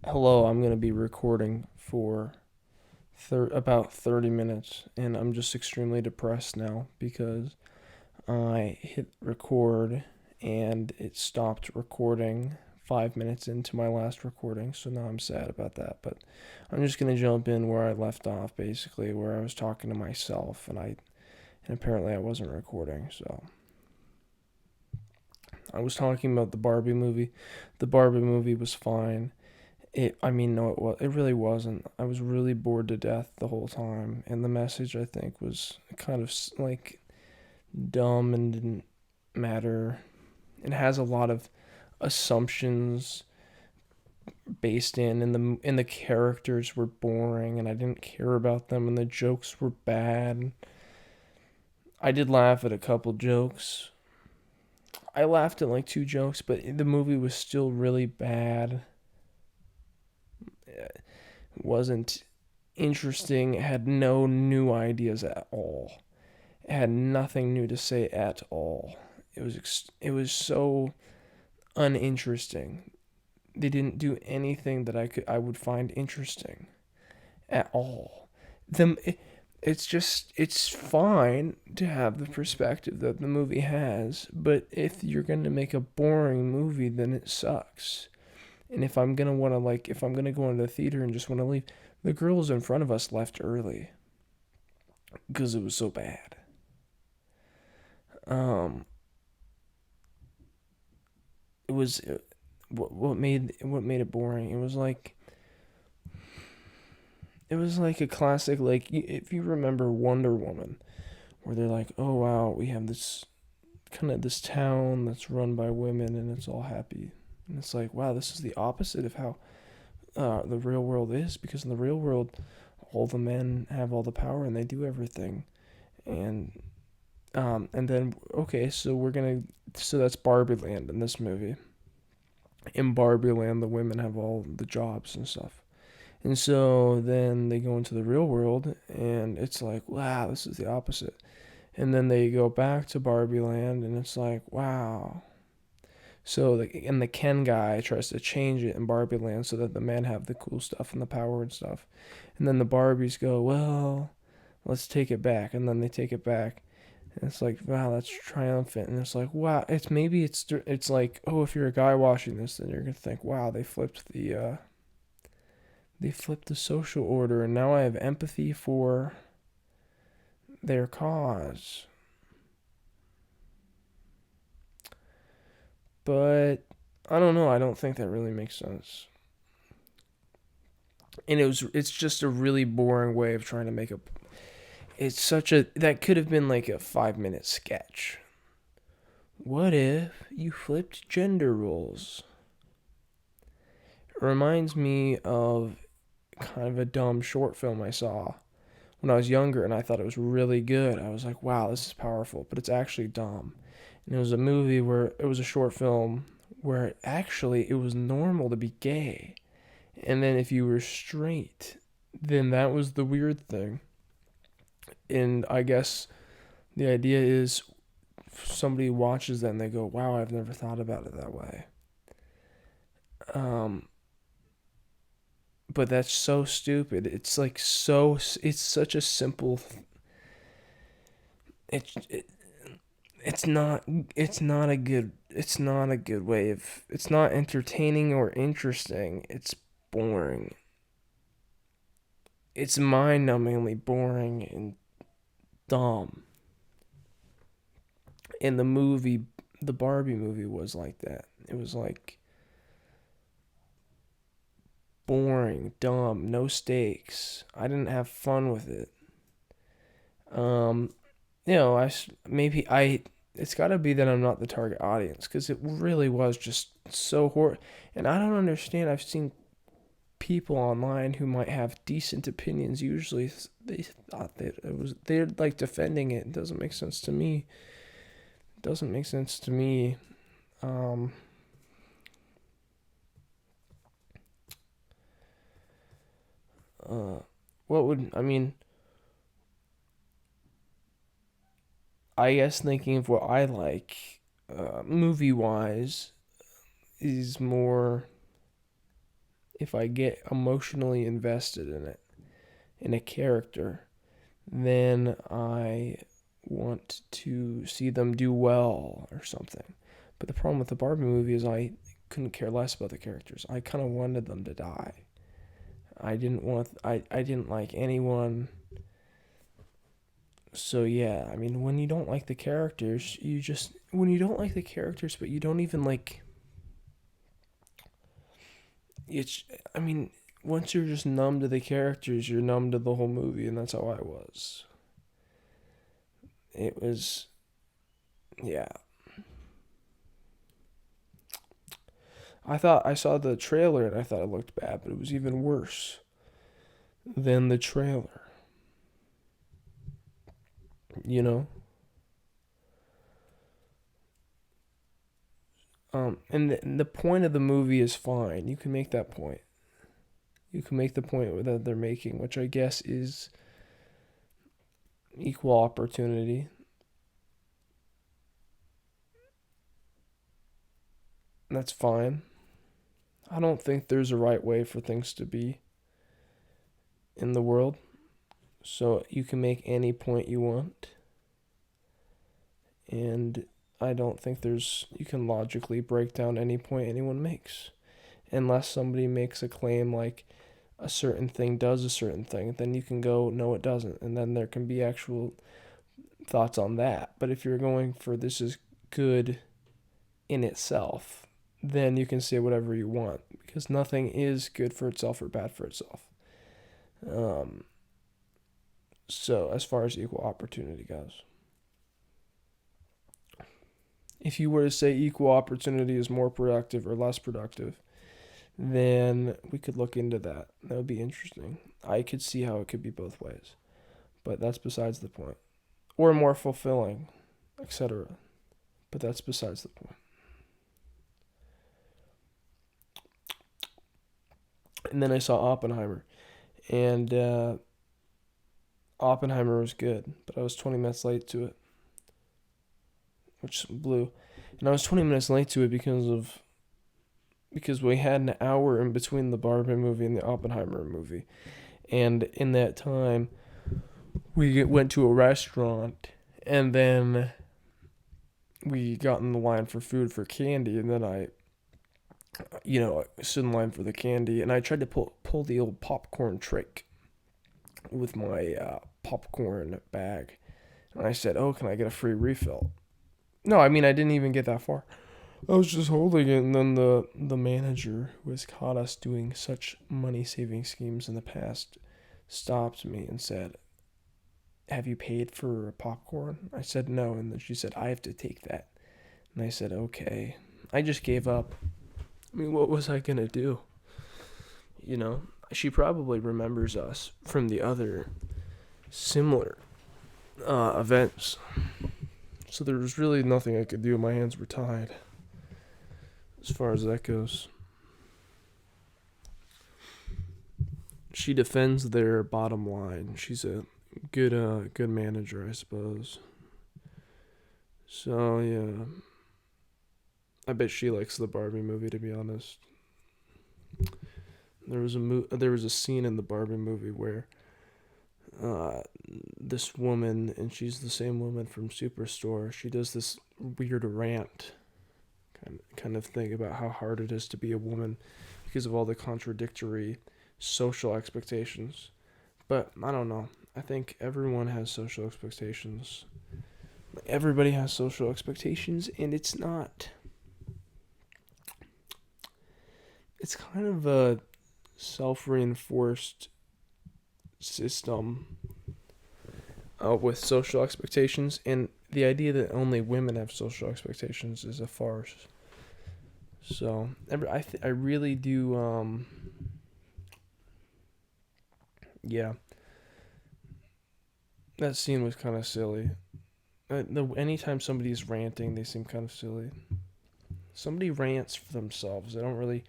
Hello, I'm going to be recording for about 30 minutes, and I'm just extremely depressed now because I hit record and it stopped recording 5 minutes into my last recording, so now I'm sad about that. But I'm just going to jump in where I left off, basically, where I was talking to myself, and apparently I wasn't recording, so. I was talking about the Barbie movie. The Barbie movie was fine. No, it really wasn't. I was really bored to death the whole time, and the message I think was kind of like dumb and didn't matter. It has a lot of assumptions based and the characters were boring, and I didn't care about them, and the jokes were bad. I did laugh at a couple jokes. I laughed at like two jokes, but the movie was still really bad. It wasn't interesting. It had no new ideas at all. It had nothing new to say at all. It was so uninteresting. They didn't do anything that I would find interesting at all. Them it's fine to have the perspective that the movie has, but if you're going to make a boring movie, then it sucks. And if I'm going to go into the theater and just want to leave, the girls in front of us left early because it was so bad. Um it was what made it boring. It was like a classic, like if you remember Wonder Woman, where they're like, oh wow, we have this town that's run by women and it's all happy, and it's like, wow, this is the opposite of how the real world is, because in the real world all the men have all the power and they do everything. And then, okay, so that's Barbie Land in this movie. In Barbie Land, the women have all the jobs and stuff. And so then they go into the real world, and it's like, wow, this is the opposite. And then they go back to Barbie Land, and it's like, wow. And the Ken guy tries to change it in Barbie Land so that the men have the cool stuff and the power and stuff. And then the Barbies go, well, let's take it back. And then they take it back. And it's like, wow, that's triumphant. And it's like, wow, it's like, oh, if you're a guy watching this, then you're gonna think, wow, they flipped the social order, and now I have empathy for their cause. But I don't know. I don't think that really makes sense. And it's just a really boring way of trying to make a. It's such a that could have been like a 5 minute sketch. What if you flipped gender roles? It reminds me of kind of a dumb short film I saw when I was younger, and I thought it was really good. I was like, wow, this is powerful, but it's actually dumb. And it was a short film where it was normal to be gay. And then if you were straight, then that was the weird thing. And I guess the idea is somebody watches that and they go, wow, I've never thought about it that way. Um, but that's so stupid. It's such a simple, it, it's not it's not a good way of it's not entertaining or interesting. It's boring. It's mind-numbingly boring and dumb. And the Barbie movie was like that. It was like boring, dumb, no stakes. I didn't have fun with it. um I maybe I it's got to be that I'm not the target audience, because it really was just so horrible. And I don't understand. I've seen people online who might have decent opinions. Usually they thought that they're like defending it. It doesn't make sense to me. It doesn't make sense to me. Um, uh, what would I mean? I guess thinking of what I like, movie wise, is more if I get emotionally invested in it, in a character, then I want to see them do well or something. But the problem with the Barbie movie is I couldn't care less about the characters. I kind of wanted them to die. I didn't like anyone. So yeah, I mean, when you don't like the characters, when you don't like the characters, but you don't even like, it's, I mean, once you're just numb to the characters, you're numb to the whole movie, and that's how I was. It was, yeah. I saw the trailer and I thought it looked bad, but it was even worse than the trailer. You know? And the point of the movie is fine. You can make that point. You can make the point that they're making, which I guess is equal opportunity. That's fine. I don't think there's a right way for things to be in the world. So you can make any point you want. And I don't think you can logically break down any point anyone makes. Unless somebody makes a claim like a certain thing does a certain thing, then you can go, no, it doesn't. And then there can be actual thoughts on that. But if you're going for this is good in itself, then you can say whatever you want because nothing is good for itself or bad for itself. So, as far as equal opportunity goes, if you were to say equal opportunity is more productive or less productive, then we could look into that. That would be interesting. I could see how it could be both ways, but that's besides the point. Or more fulfilling, etc. But that's besides the point. And then I saw Oppenheimer, and Oppenheimer was good, but I was 20 minutes late to it, which blew. And I was 20 minutes late to it because we had an hour in between the Barbie movie and the Oppenheimer movie. And in that time, we went to a restaurant, and then we got in the line for food for candy, and then I stood in line for the candy, and I tried to pull the old popcorn trick with my popcorn bag. And I said, oh, can I get a free refill? No, I mean, I didn't even get that far. I was just holding it, and then the manager who has caught us doing such money-saving schemes in the past stopped me and said, have you paid for popcorn? I said no, and then she said, I have to take that. And I said, okay. I just gave up. I mean, what was I going to do? You know, she probably remembers us from the other similar events. So there was really nothing I could do. My hands were tied as far as that goes. She defends their bottom line. She's a good manager, I suppose. So yeah, I bet she likes the Barbie movie. To be honest, there was a scene in the Barbie movie where this woman, and she's the same woman from Superstore. She does this weird rant, kind of thing about how hard it is to be a woman because of all the contradictory social expectations. But I don't know. I think everyone has social expectations. Everybody has social expectations, and it's not. It's kind of a self-reinforced system with social expectations, and the idea that only women have social expectations is a farce. So I really do. Yeah, that scene was kind of silly. Anytime somebody's ranting, they seem kind of silly. Somebody rants for themselves. They don't really.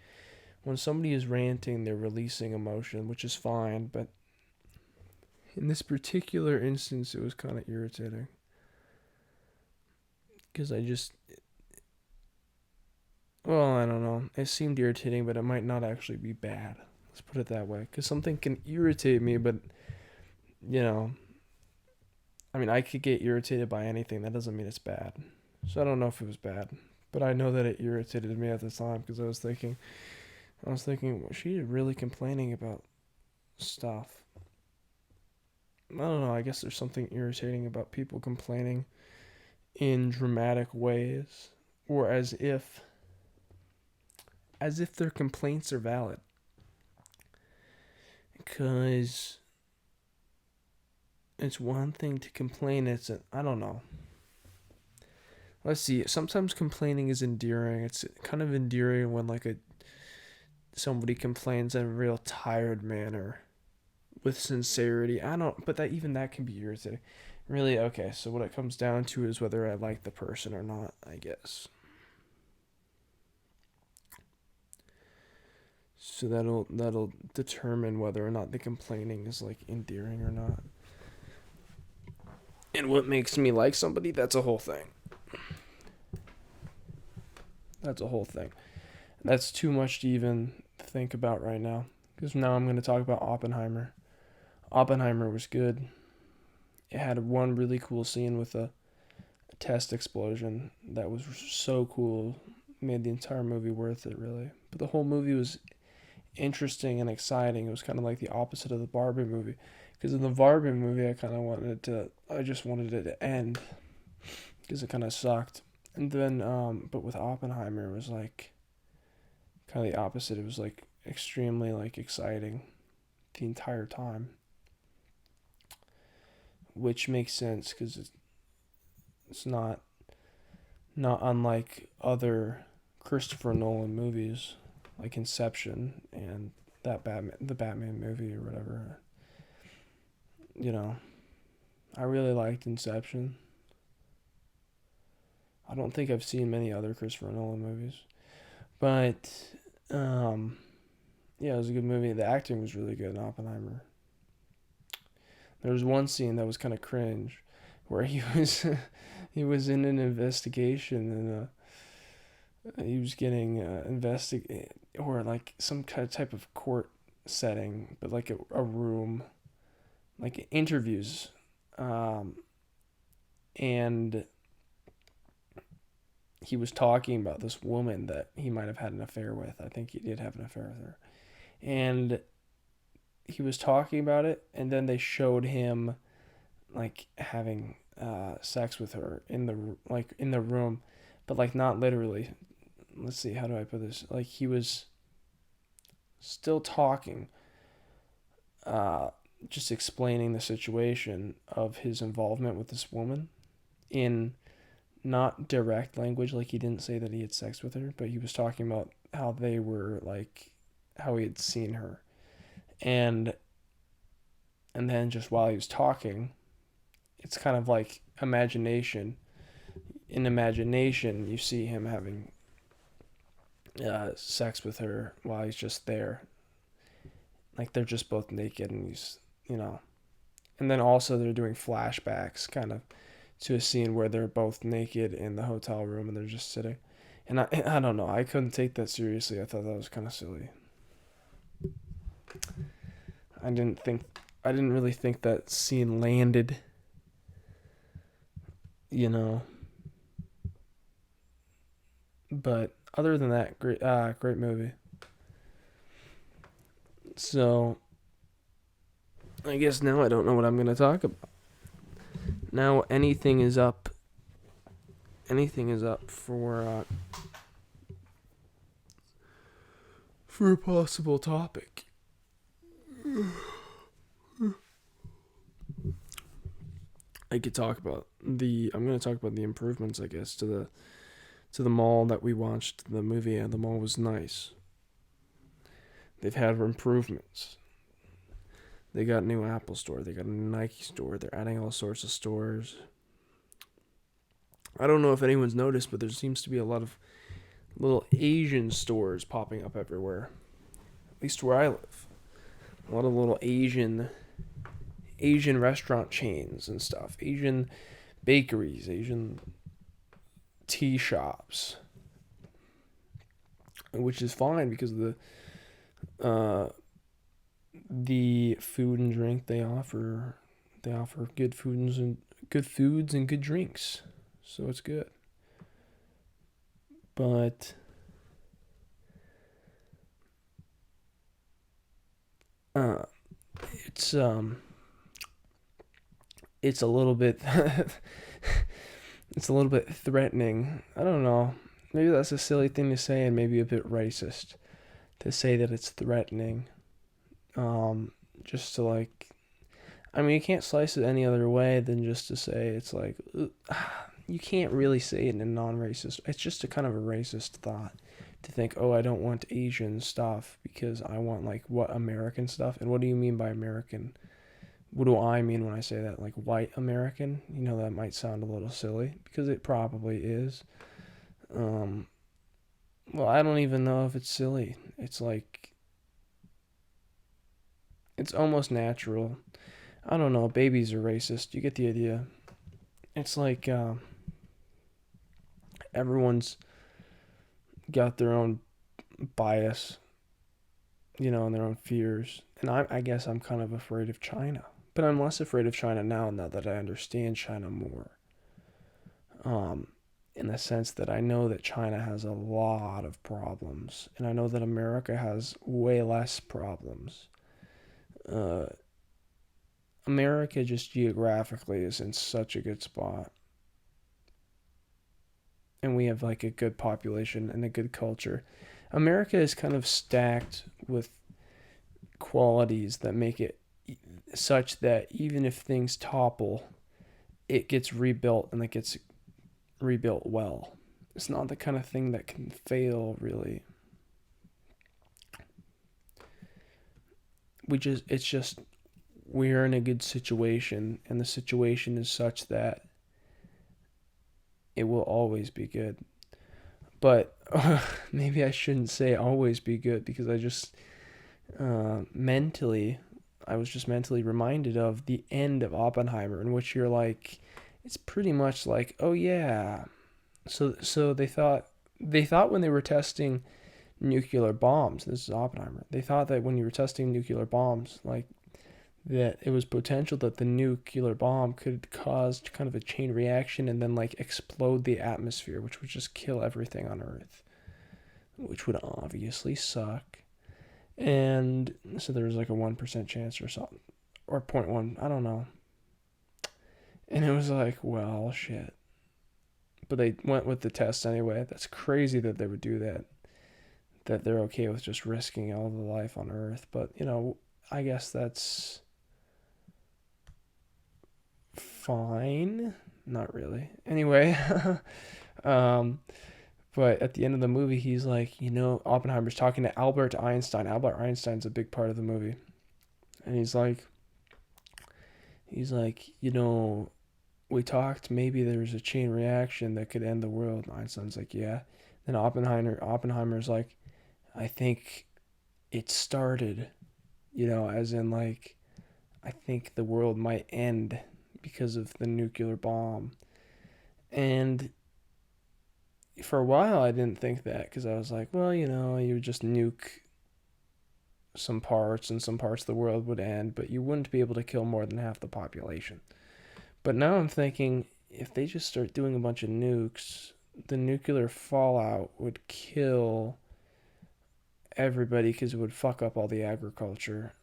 When somebody is ranting, they're releasing emotion, which is fine. But in this particular instance, it was kind of irritating because Well, I don't know. It seemed irritating, but it might not actually be bad. Let's put it that way. Because something can irritate me, but, you know, I mean, I could get irritated by anything. That doesn't mean it's bad. So I don't know if it was bad. But I know that it irritated me at the time because I was thinking, was she really complaining about stuff? I don't know. I guess there's something irritating about people complaining in dramatic ways or as if their complaints are valid. Because it's one thing to complain. I don't know. Let's see. Sometimes complaining is endearing. It's kind of endearing when like a somebody complains in a real tired manner with sincerity. I don't, but that can be irritating. Really, okay. So what it comes down to is whether I like the person or not, I guess. So that'll determine whether or not the complaining is like endearing or not. And what makes me like somebody, that's a whole thing. That's a whole thing. That's too much to even think about right now. Because now I'm going to talk about Oppenheimer. Oppenheimer was good. It had one really cool scene with a test explosion that was so cool. Made the entire movie worth it, really. But the whole movie was interesting and exciting. It was kind of like the opposite of the Barbie movie. Because in the Barbie movie, I just wanted it to end. Because it kind of sucked. And then, but with Oppenheimer, it was like kind of the opposite. It was like extremely like exciting the entire time, which makes sense because it's not unlike other Christopher Nolan movies like Inception and the Batman movie or whatever. You know, I really liked Inception. I don't think I've seen many other Christopher Nolan movies, but um, yeah, it was a good movie. The acting was really good in Oppenheimer. There was one scene that was kind of cringe, where he was he was in an investigation and he was getting investigate or like some kind of type of court setting, but like a room, like interviews, um, and he was talking about this woman that he might have had an affair with. I think he did have an affair with her, and he was talking about it, and then they showed him like having sex with her in the room, but like not literally. Let's see, how do I put this? Like he was still talking, uh, just explaining the situation of his involvement with this woman in not direct language. Like he didn't say that he had sex with her, but he was talking about how they were like how he had seen her, and then just while he was talking, it's kind of like imagination. In imagination, you see him having sex with her while he's just there. Like they're just both naked, and and then also they're doing flashbacks, kind of to a scene where they're both naked in the hotel room and they're just sitting. And I don't know, I couldn't take that seriously. I thought that was kind of silly. I didn't think, I didn't really think that scene landed. You know, but other than that, great movie. So I guess now I don't know what I'm gonna talk about. Now anything is up. Anything is up for a possible topic. I could talk about I'm gonna talk about the improvements, I guess, to the mall that we watched the movie at. The mall was nice. They've had improvements. They got a new Apple store. They got a Nike store. They're adding all sorts of stores. I don't know if anyone's noticed, but there seems to be a lot of little Asian stores popping up everywhere. At least where I live. A lot of little Asian restaurant chains and stuff. Asian bakeries, Asian tea shops. which is fine because of uh, the food and drink they offer. They offer good foods and good drinks, so it's good. But uh, it's um it's a little bit it's a little bit threatening. I don't know. Maybe that's a silly thing to say and maybe a bit racist to say that it's threatening. Um, just to like, I mean, you can't slice it any other way than just to say it's like, you can't really say it in a non-racist. It's just a kind of a racist thought to think, oh, I don't want Asian stuff because I want like what American stuff. And what do you mean by American? What do I mean when I say that? Like white American? You know, that might sound a little silly because it probably is. Um, well, I don't even know if it's silly. It's like, it's almost natural. I don't know. Babies are racist. You get the idea. It's like everyone's got their own bias, and their own fears. And I guess I'm kind of afraid of China. But I'm less afraid of China now that I understand China more. Um, in the sense that I know that China has a lot of problems, and I know that America has way less problems. Uh, America just geographically is in such a good spot, and we have like a good population and a good culture. America is kind of stacked with qualities that make it such that even if things topple, it gets rebuilt and it gets rebuilt well. It's not the kind of thing that can fail, really. It's just, we're in a good situation, and the situation is such that it will always be good. But maybe I shouldn't say always be good because I was just mentally reminded of the end of Oppenheimer, in which you're like, it's pretty much like, oh yeah. So they thought when they were testing nuclear bombs, this is Oppenheimer. They thought that when you were testing nuclear bombs, like that it was potential that the nuclear bomb could cause kind of a chain reaction and then like explode the atmosphere, which would just kill everything on Earth, which would obviously suck. And so there was like a 1% chance or something, or point 0.1, I don't know. And it was like, well, shit. But they went with the test anyway. That's crazy that they would do that. That they're okay with just risking all the life on Earth. But, I guess that's fine. Not really. Anyway, um, but at the end of the movie, he's like, Oppenheimer's talking to Albert Einstein. Albert Einstein's a big part of the movie. And he's like, we talked, maybe there's a chain reaction that could end the world. And Einstein's like, yeah. Then Oppenheimer's like, I think it started, as in like, I think the world might end because of the nuclear bomb. And for a while, I didn't think that because I was like, well, you would just nuke some parts and some parts of the world would end, but you wouldn't be able to kill more than half the population. But now I'm thinking if they just start doing a bunch of nukes, the nuclear fallout would kill everybody because it would fuck up all the agriculture.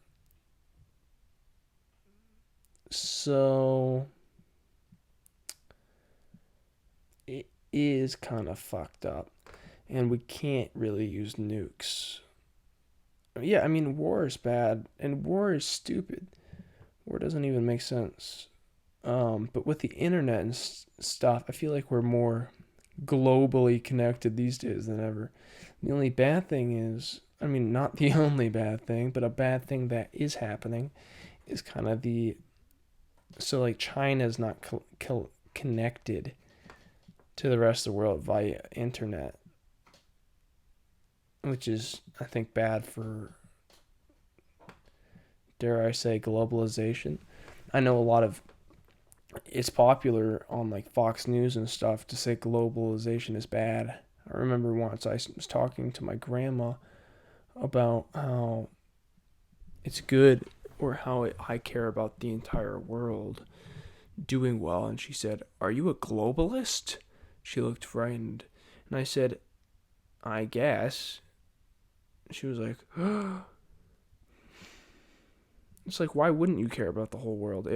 So it is kind of fucked up. And we can't really use nukes. Yeah, I mean, war is bad, and war is stupid. War doesn't even make sense. But with the internet and stuff, I feel like we're more globally connected these days than ever. The only bad thing is, I mean, not the only bad thing, but a bad thing that is happening is kind of so like China's not connected to the rest of the world via internet, which is, I think, bad for, dare I say, globalization. I know it's popular on like Fox News and stuff to say globalization is bad. I remember once I was talking to my grandma about how it's good, or how I care about the entire world doing well. And she said, "Are you a globalist?" She looked frightened. And I said, "I guess." She was like, it's like, why wouldn't you care about the whole world?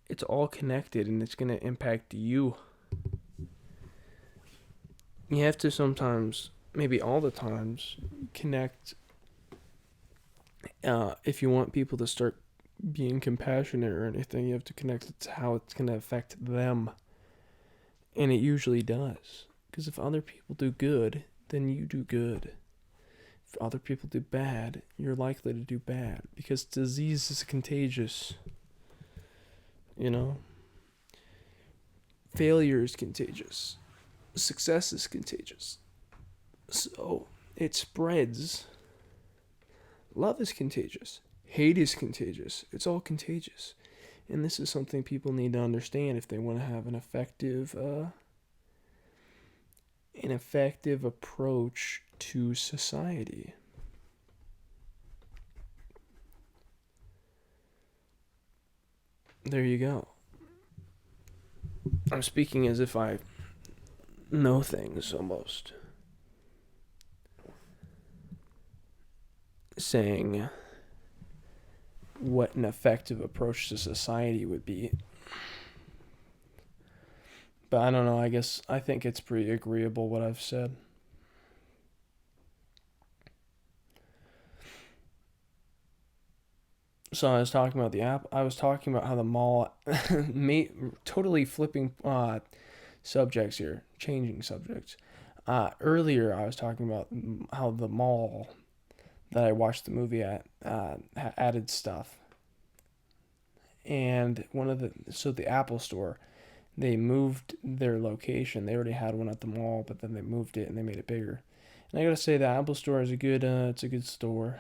It's all connected, and it's going to impact you. You have to sometimes, maybe all the times, connect. If you want people to start being compassionate or anything, you have to connect it to how it's going to affect them. And it usually does. Because if other people do good, then you do good. If other people do bad, you're likely to do bad. Because disease is contagious. You know? Failure is contagious. Success is contagious. So it spreads. Love is contagious. Hate is contagious. It's all contagious. And this is something people need to understand if they want to have an effective approach to society. There you go. I'm speaking as if I know things almost. Saying what an effective approach to society would be. But I don't know, I think it's pretty agreeable what I've said. So I was talking about the app. I was talking about how the mall, totally flipping subjects here, changing subjects. Earlier, I was talking about how the mall that I watched the movie at added stuff, and the Apple Store, they moved their location. They already had one at the mall, but then they moved it and they made it bigger. And I gotta say, the Apple Store is it's a good store.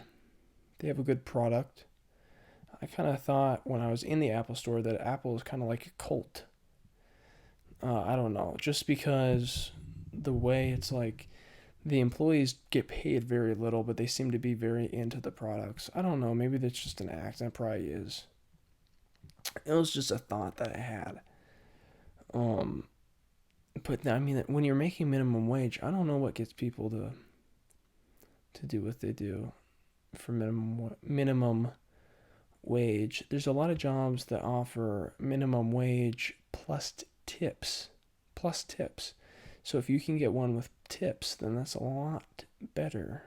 They have a good product. I kind of thought when I was in the Apple Store that Apple is kind of like a cult. I don't know, just because the way it's like the employees get paid very little, but they seem to be very into the products. I don't know, maybe that's just an act. That probably is. It was just a thought that I had. But I mean, when you're making minimum wage, I don't know what gets people to do what they do for minimum wage. There's a lot of jobs that offer minimum wage plus tips. So if you can get one with tips, then that's a lot better.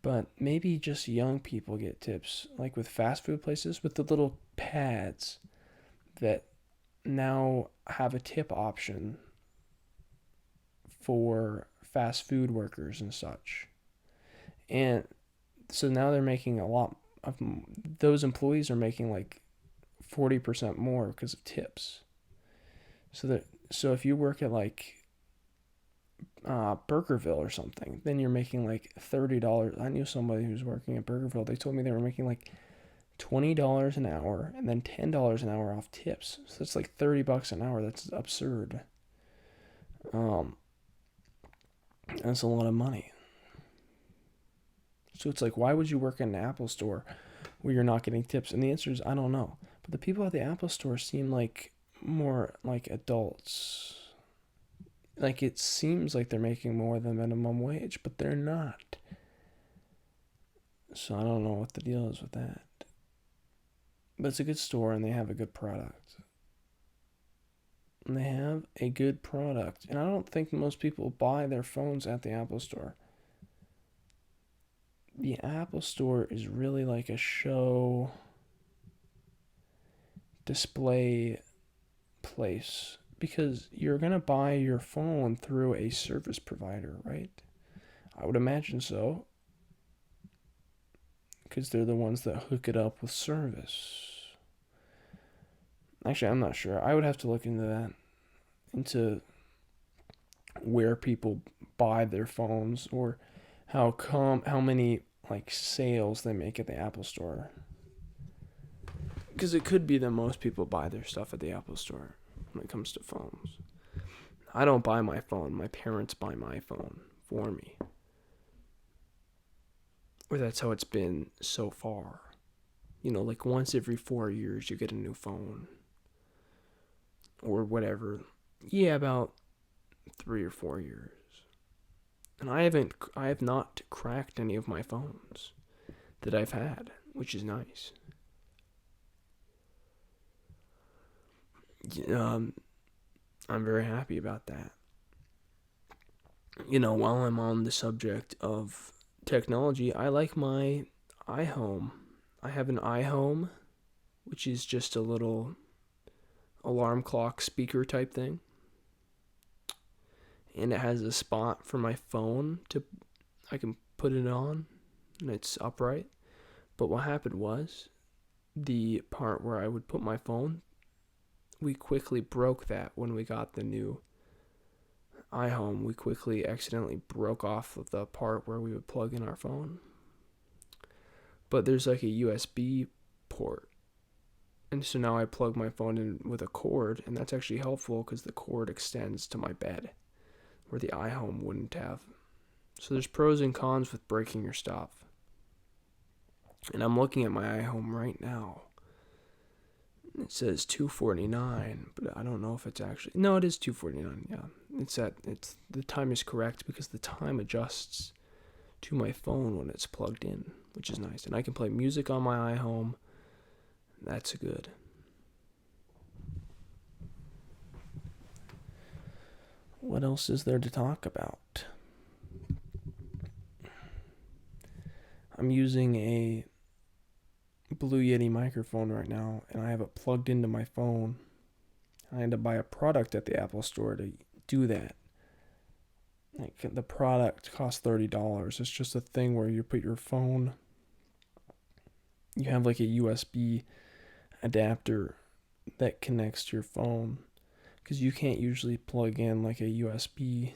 But maybe just young people get tips, like with fast food places with the little pads that now have a tip option for fast food workers and such. And so now they're making a lot of, those employees are making like 40% more because of tips. So if you work at like Burgerville or something, then you're making like $30. I knew somebody who was working at Burgerville. They told me they were making like $20 an hour and then $10 an hour off tips. So it's like $30 an hour. That's absurd. That's a lot of money. So it's like, why would you work in an Apple store where you're not getting tips? And the answer is, I don't know. But the people at the Apple store seem like more like adults. Like, it seems like they're making more than minimum wage, but they're not. So I don't know what the deal is with that. But it's a good store and they have a good product. And they have a good product. And I don't think most people buy their phones at the Apple store. The Apple store is really like a show display place, because you're going to buy your phone through a service provider, right? I would imagine so, because they're the ones that hook it up with service. Actually, I'm not sure. I would have to look into that, into where people buy their phones, or how many like sales they make at the Apple store. Because it could be that most people buy their stuff at the Apple store when it comes to phones. I don't buy my phone. My parents buy my phone for me. Or that's how it's been so far. Like once every 4 years you get a new phone. Or whatever. Yeah, about 3 or 4 years. And I have not cracked any of my phones that I've had, which is nice. I'm very happy about that. While I'm on the subject of technology, I like my iHome. I have an iHome, which is just a little alarm clock speaker type thing. And it has a spot for my phone I can put it on, and it's upright. But what happened was, the part where I would put my phone, we quickly broke that when we got the new iHome. We quickly accidentally broke off of the part where we would plug in our phone. But there's like a USB port. And so now I plug my phone in with a cord, and that's actually helpful because the cord extends to my bed, where the iHome wouldn't have. So there's pros and cons with breaking your stuff. And I'm looking at my iHome right now. It says $249, but I don't know if it's actually. No, it is $249. Yeah, it's the time is correct because the time adjusts to my phone when it's plugged in, which is nice. And I can play music on my iHome. That's good. What else is there to talk about? I'm using a Blue Yeti microphone right now, and I have it plugged into my phone. I had to buy a product at the Apple Store to do that. Like, the product costs $30. It's just a thing where you put your phone. You have like a USB adapter that connects to your phone, because you can't usually plug in like a USB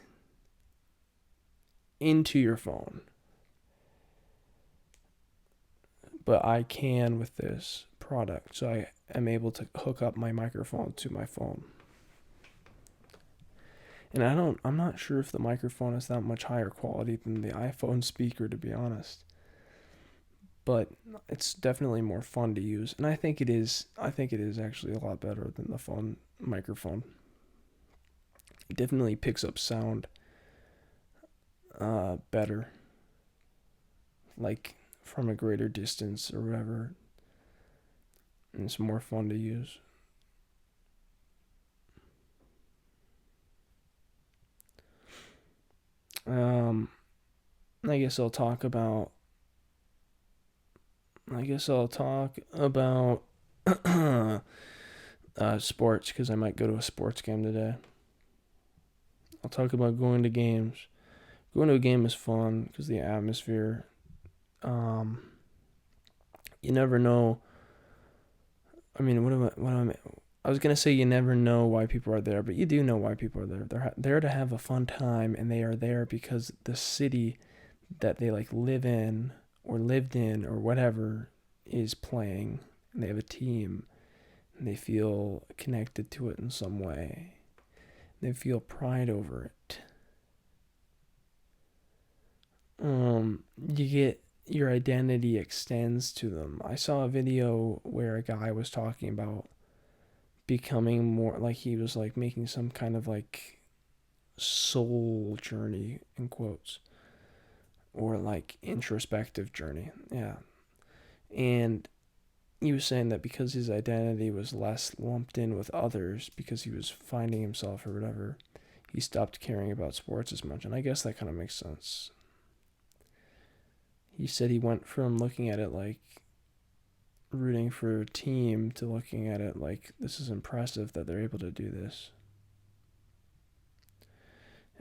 into your phone. But I can with this product, so I am able to hook up my microphone to my phone. And I'm not sure if the microphone is that much higher quality than the iPhone speaker, to be honest. But it's definitely more fun to use, and I think it is actually a lot better than the phone microphone. It definitely picks up sound better, like from a greater distance or whatever. And it's more fun to use. I guess I'll talk about sports, because I might go to a sports game today. I'll talk about going to games. Going to a game is fun because the atmosphere. You never know. I mean, I was gonna say you never know why people are there, but you do know why people are there. They're there to have a fun time, and they are there because the city that they like live in or lived in or whatever is playing, and they have a team, and they feel connected to it in some way. They feel pride over it. You get your identity extends to them. I saw a video where a guy was talking about becoming more like, he was like making some kind of like soul journey in quotes, or like introspective journey. Yeah. And he was saying that because his identity was less lumped in with others, because he was finding himself or whatever, he stopped caring about sports as much. And I guess that kind of makes sense. He said he went from looking at it like rooting for a team to looking at it like, this is impressive that they're able to do this.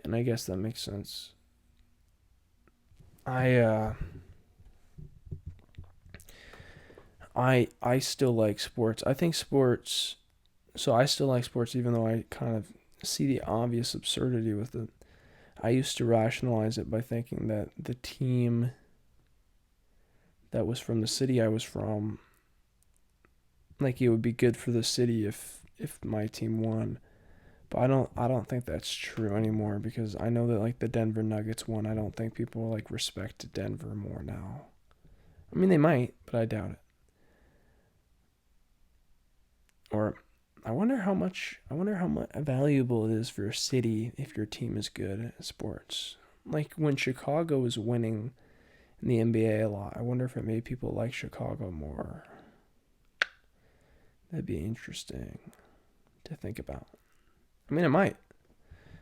And I guess that makes sense. I still like sports. I think sports. So I still like sports, even though I kind of see the obvious absurdity with it. I used to rationalize it by thinking that the team that was from the city I was from, like, it would be good for the city if my team won. But I don't think that's true anymore because I know that like the Denver Nuggets won. I don't think people like respect Denver more now. I mean they might, but I doubt it. Or I wonder how much valuable it is for a city if your team is good at sports. Like when Chicago was winning in the NBA a lot, I wonder if it made people like Chicago more. That'd be interesting to think about. I mean, it might.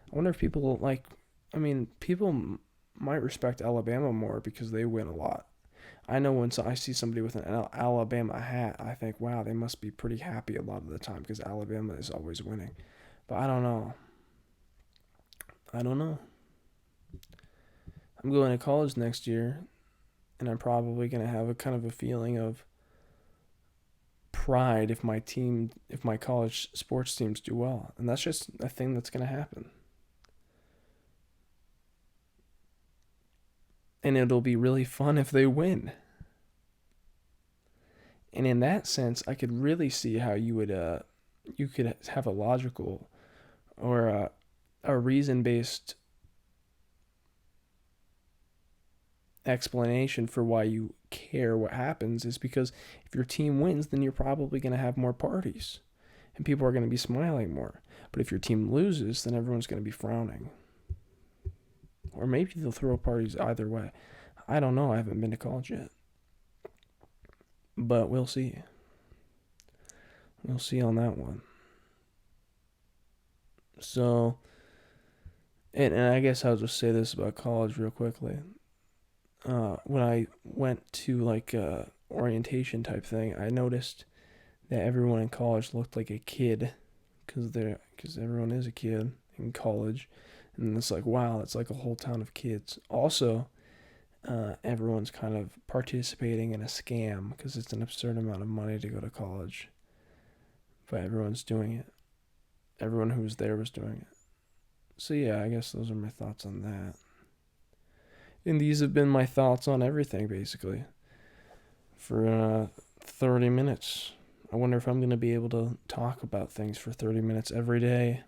I wonder if people like. I mean, might respect Alabama more because they win a lot. I know when I see somebody with an Alabama hat, I think, wow, they must be pretty happy a lot of the time because Alabama is always winning. But I don't know. I don't know. I'm going to college next year, and I'm probably going to have a kind of a feeling of pride if my college sports teams do well. And that's just a thing that's going to happen. And it'll be really fun if they win. And in that sense, I could really see how you could have a logical or a reason based explanation for why you care what happens is because if your team wins, then you're probably going to have more parties and people are going to be smiling more. But if your team loses, then everyone's going to be frowning. Or maybe they'll throw parties either way. I don't know. I haven't been to college yet. But we'll see. We'll see on that one. So, and I guess I'll just say this about college real quickly. When I went to like a orientation type thing, I noticed that everyone in college looked like a kid because everyone is a kid in college, and it's like wow, it's like a whole town of kids. Also, everyone's kind of participating in a scam because it's an absurd amount of money to go to college, but everyone's doing it. Everyone who was there was doing it. So yeah, I guess those are my thoughts on that. And these have been my thoughts on everything basically for 30 minutes. I wonder if I'm going to be able to talk about things for 30 minutes every day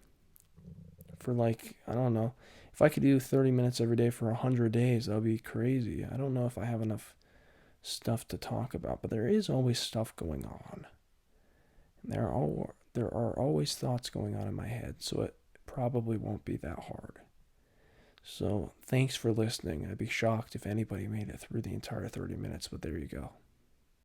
for like, I don't know. If I could do 30 minutes every day for 100 days, that would be crazy. I don't know if I have enough stuff to talk about, but there is always stuff going on. There are always thoughts going on in my head, so it probably won't be that hard. So, thanks for listening. I'd be shocked if anybody made it through the entire 30 minutes, but there you go.